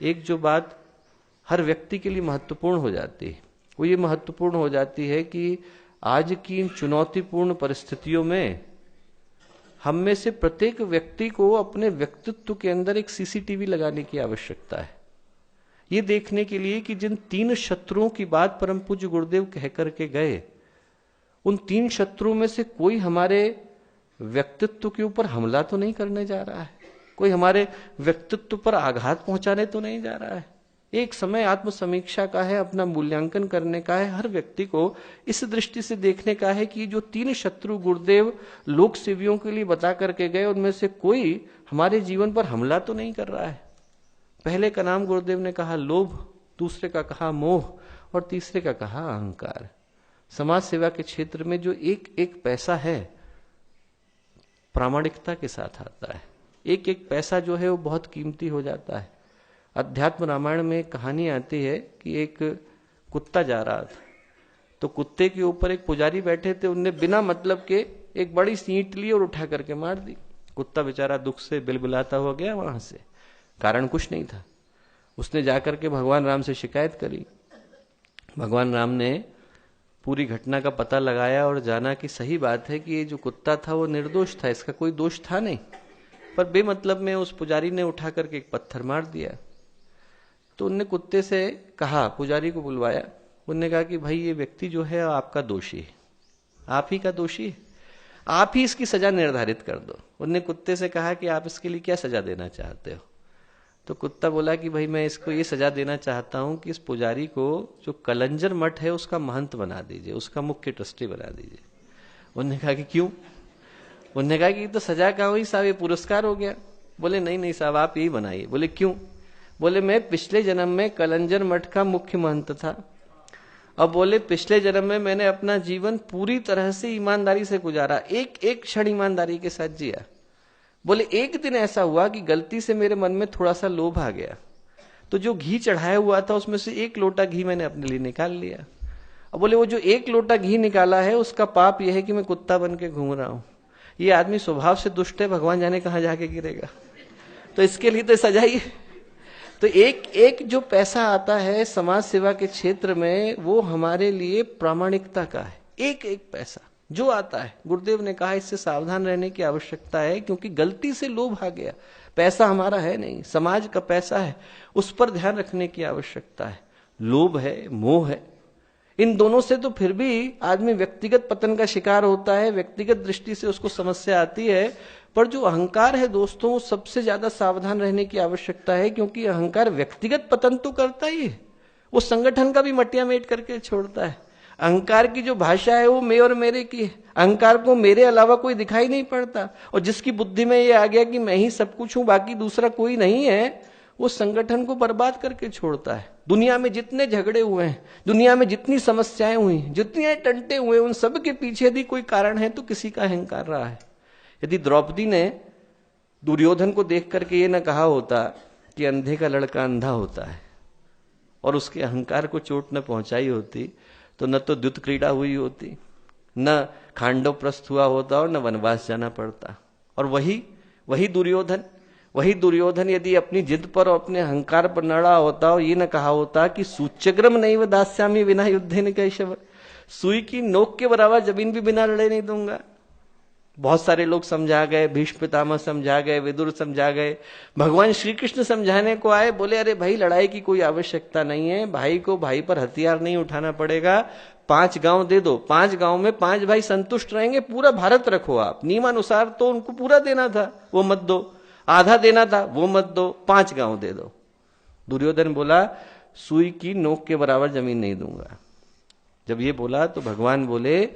एक जो बात हर व्यक्ति के लिए महत्वपूर्ण हो जाती है, वो ये महत्वपूर्ण हो जाती है कि आज की इन चुनौतीपूर्ण परिस्थितियों में हम में से प्रत्येक व्यक्ति को अपने व्यक्तित्व के अंदर एक सीसीटीवी लगाने की आवश्यकता है, ये देखने के लिए कि जिन 3 शत्रुओं की बात परम पूज्य गुरुदेव कह करके गए, उन 3 शत्रुओं में से कोई हमारे व्यक्तित्व के ऊपर हमला तो नहीं करने जा रहा है, कोई हमारे व्यक्तित्व पर आघात पहुंचाने तो नहीं जा रहा है। एक समय आत्म समीक्षा का है, अपना मूल्यांकन करने का है, हर व्यक्ति को इस दृष्टि से देखने का है कि जो 3 शत्रु गुरुदेव लोक सेवियों के लिए बता करके गए, उनमें से कोई हमारे जीवन पर हमला तो नहीं कर रहा है। पहले का नाम गुरुदेव ने कहा लोभ, दूसरे का कहा मोह और तीसरे का कहा अहंकार। समाज सेवा के क्षेत्र में जो एक एक पैसा है प्रामाणिकता के साथ आता है, एक एक पैसा जो है वो बहुत कीमती हो जाता है। अध्यात्म रामायण में एक कहानी आती है कि एक कुत्ता जा रहा था, तो कुत्ते के ऊपर एक पुजारी बैठे थे, उनने बिना मतलब के एक बड़ी सी ईंट ली और उठा करके मार दी। कुत्ता बेचारा दुख से बिलबिलाता हुआ गया वहां से, कारण कुछ नहीं था। उसने जाकर के भगवान राम से शिकायत करी। भगवान राम ने पूरी घटना का पता लगाया और जाना कि सही बात है कि ये जो कुत्ता था वो निर्दोष था, इसका कोई दोष था नहीं, पर बेमतलब में उस पुजारी ने उठा करके एक पत्थर मार दिया। तो उनने कुत्ते से कहा, पुजारी को बुलवाया, उनने कहा कि भाई ये व्यक्ति जो है आपका दोषी है, आप ही का दोषी है, आप ही इसकी सजा निर्धारित कर दो। उनने कुत्ते से कहा कि आप इसके लिए क्या सजा देना चाहते हो? तो कुत्ता बोला कि भाई मैं इसको ये सजा देना चाहता हूं कि इस पुजारी को जो कलंजर मठ है उसका महंत बना दीजिए, उसका मुख्य ट्रस्टी बना दीजिए। उन्होंने कहा कि क्यों? उन्होंने कहा कि तो सजा का हुई साहब, ये पुरस्कार हो गया। बोले नहीं नहीं साहब आप यही बनाइए। बोले क्यों? बोले मैं पिछले जन्म में कलंजर मठ का मुख्य महंत था, अब बोले पिछले जन्म में मैंने अपना जीवन पूरी तरह से ईमानदारी से गुजारा, एक एक क्षण ईमानदारी के साथ जिया। बोले एक दिन ऐसा हुआ कि गलती से मेरे मन में थोड़ा सा लोभ आ गया, तो जो घी चढ़ाया हुआ था उसमें से 1 लोटा घी मैंने अपने लिए निकाल लिया। अब बोले वो जो 1 लोटा घी निकाला है उसका पाप यह है कि मैं कुत्ता बन के घूम रहा हूं। ये आदमी स्वभाव से दुष्ट है, भगवान जाने कहां जाके गिरेगा, तो इसके लिए तो सजा ही। तो एक एक जो पैसा आता है समाज सेवा के क्षेत्र में वो हमारे लिए प्रामाणिकता का है। एक एक पैसा जो आता है, गुरुदेव ने कहा इससे सावधान रहने की आवश्यकता है, क्योंकि गलती से लोभ आ गया। पैसा हमारा है नहीं, समाज का पैसा है, उस पर ध्यान रखने की आवश्यकता है। लोभ है, मोह है, इन दोनों से तो फिर भी आदमी व्यक्तिगत पतन का शिकार होता है, व्यक्तिगत दृष्टि से उसको समस्या आती है। पर जो अहंकार है दोस्तों, सबसे ज्यादा सावधान रहने की आवश्यकता है, क्योंकि अहंकार व्यक्तिगत पतन तो करता ही है, वो संगठन का भी मटिया मेट करके छोड़ता है। अहंकार की जो भाषा है वो मैं और मेरे की है, अहंकार को मेरे अलावा कोई दिखाई नहीं पड़ता। और जिसकी बुद्धि में ये आ गया कि मैं ही सब कुछ हूं, बाकी दूसरा कोई नहीं है, वो संगठन को बर्बाद करके छोड़ता है। दुनिया में जितने झगड़े हुए हैं, दुनिया में जितनी समस्याएं हुई, जितने टंटे हुए, उन सब के पीछे यदि कोई कारण है तो किसी का अहंकार रहा है। यदि द्रौपदी ने दुर्योधन को देख करके ये न कहा होता कि अंधे का लड़का अंधा होता है, और उसके अहंकार को चोट न पहुंचाई होती, तो न तो द्युत क्रीड़ा हुई होती, न खांडव प्रस्थ हुआ होता और न वनवास जाना पड़ता। और वही दुर्योधन यदि अपनी जिद पर और अपने अहंकार पर नड़ा होता और ये न कहा होता कि सूच्यग्रम नैव दास्यामि विना युद्धेन कैशव, सुई की नोक के बराबर जमीन भी बिना लड़े नहीं दूंगा। बहुत सारे लोग समझा गए, भीष्म पितामह समझा गए, विदुर समझा गए, भगवान श्री कृष्ण समझाने को आए, बोले अरे भाई लड़ाई की कोई आवश्यकता नहीं है, भाई को भाई पर हथियार नहीं उठाना पड़ेगा, 5 गांव दे दो, 5 गांव में 5 भाई संतुष्ट रहेंगे, पूरा भारत रखो आप। नियमानुसार तो उनको पूरा देना था, वो मत दो, आधा देना था, वो मत दो, 5 गांव दे दो। दुर्योधन बोला सुई की नोक के बराबर जमीन नहीं दूंगा। जब ये बोला तो भगवान बोले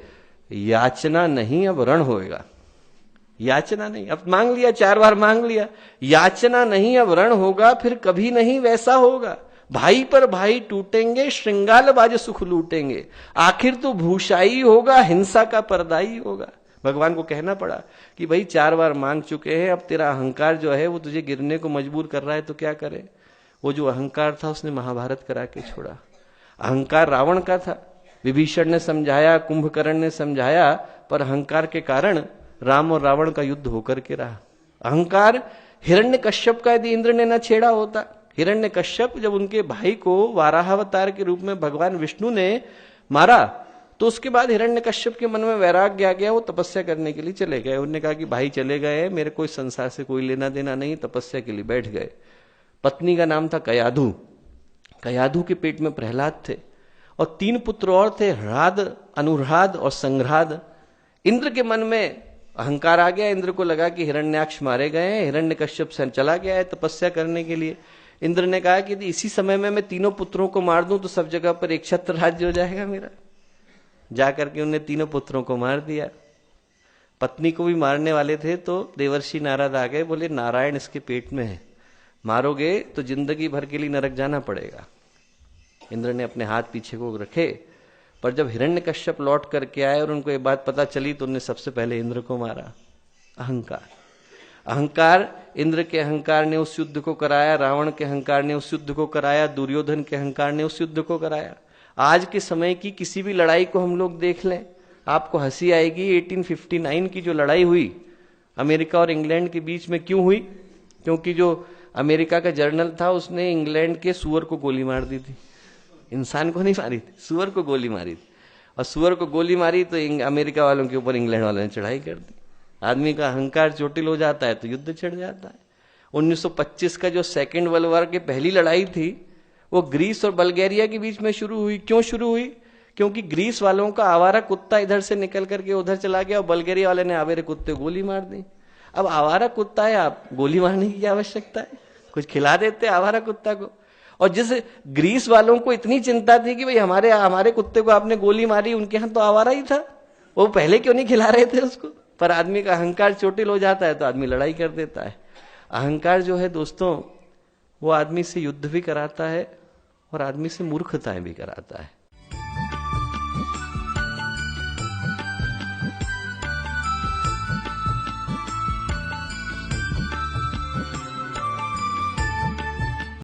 याचना नहीं अब रण होएगा। याचना नहीं, अब मांग लिया, 4 बार मांग लिया, याचना नहीं अब रण होगा, फिर कभी नहीं वैसा होगा। भाई पर भाई टूटेंगे, श्रृंगालबाज सुख लूटेंगे, आखिर तो भूषाई होगा, हिंसा का पर्दाई होगा। भगवान को कहना पड़ा कि भाई 4 बार मांग चुके हैं, अब तेरा अहंकार जो है वो तुझे गिरने को मजबूर कर रहा है, तो क्या करे। वो जो अहंकार था उसने महाभारत करा के छोड़ा। अहंकार रावण का था, विभीषण ने समझाया, कुंभकर्ण ने समझाया, पर अहंकार के कारण राम और रावण का युद्ध होकर के रहा। अहंकार हिरण्यकश्यप का यदि इंद्र ने न छेड़ा होता, हिरण्यकश्यप जब उनके भाई को वाराहावतार के रूप में भगवान विष्णु ने मारा, तो उसके बाद हिरण्यकश्यप के मन में वैराग्य आ गया, वो तपस्या करने के लिए चले गए। उन्होंने कहा कि भाई चले गए, मेरे को इस संसार से कोई लेना देना नहीं, तपस्या के लिए बैठ गए। पत्नी का नाम था कयाधु। कयाधु के पेट में प्रहलाद थे और 3 पुत्र और थे, ह्राद, अनुराध और संघ्राद। इंद्र के मन में अहंकार आ गया, इंद्र को लगा कि हिरण्याक्ष मारे गए हैं, हिरण्यकश्यप से चला गया है तपस्या करने के लिए। इंद्र ने कहा कि इसी समय में मैं 3 पुत्रों को मार दूं तो सब जगह पर एक छत्र राज्य हो जाएगा मेरा। जाकर के उन्हें 3 पुत्रों को मार दिया। पत्नी को भी मारने वाले थे तो देवर्षि नारद आ गए, बोले नारायण इसके पेट में है, मारोगे तो जिंदगी भर के लिए नरक जाना पड़ेगा। इंद्र ने अपने हाथ पीछे को रखे, पर जब हिरण्यकश्यप लौट करके आए और उनको ये बात पता चली तो उन्होंने सबसे पहले इंद्र को मारा। अहंकार, इंद्र के अहंकार ने उस युद्ध को कराया, रावण के अहंकार ने उस युद्ध को कराया, दुर्योधन के अहंकार ने उस युद्ध को कराया। आज के समय की किसी भी लड़ाई को हम लोग देख लें, आपको हंसी आएगी। 1859 की जो लड़ाई हुई अमेरिका और इंग्लैंड के बीच में, क्यों हुई? क्योंकि जो अमेरिका का जर्नल था उसने इंग्लैंड के सुअर को गोली मार दी थी। इंसान को नहीं मारी थी, सुअर को गोली मारी थी। और सुअर को गोली मारी तो अमेरिका वालों के ऊपर इंग्लैंड वालों ने चढ़ाई कर दी। आदमी का अहंकार चोटिल हो जाता है तो युद्ध छिड़ जाता है। 1925 का जो सेकेंड वर्ल्ड वॉर की पहली लड़ाई थी वो ग्रीस और बल्गेरिया के बीच में शुरू हुई। क्यों शुरू हुई? क्योंकि ग्रीस वालों का आवारा कुत्ता इधर से निकल करके उधर चला गया और बल्गेरिया वाले ने आवेरे कुत्ते कुत्ते गोली मार दी। अब आवारा कुत्ता है, आप गोली मारने की क्या आवश्यकता है? कुछ खिला देते आवारा कुत्ता को। और जिस ग्रीस वालों को इतनी चिंता थी कि भाई हमारे कुत्ते को आपने गोली मारी, उनके यहां तो आवारा ही था, वो पहले क्यों नहीं खिला रहे थे उसको? पर आदमी का अहंकार चोटिल हो जाता है तो आदमी लड़ाई कर देता है। अहंकार जो है दोस्तों, वो आदमी से युद्ध भी कराता है और आदमी से मूर्खताएं भी कराता है।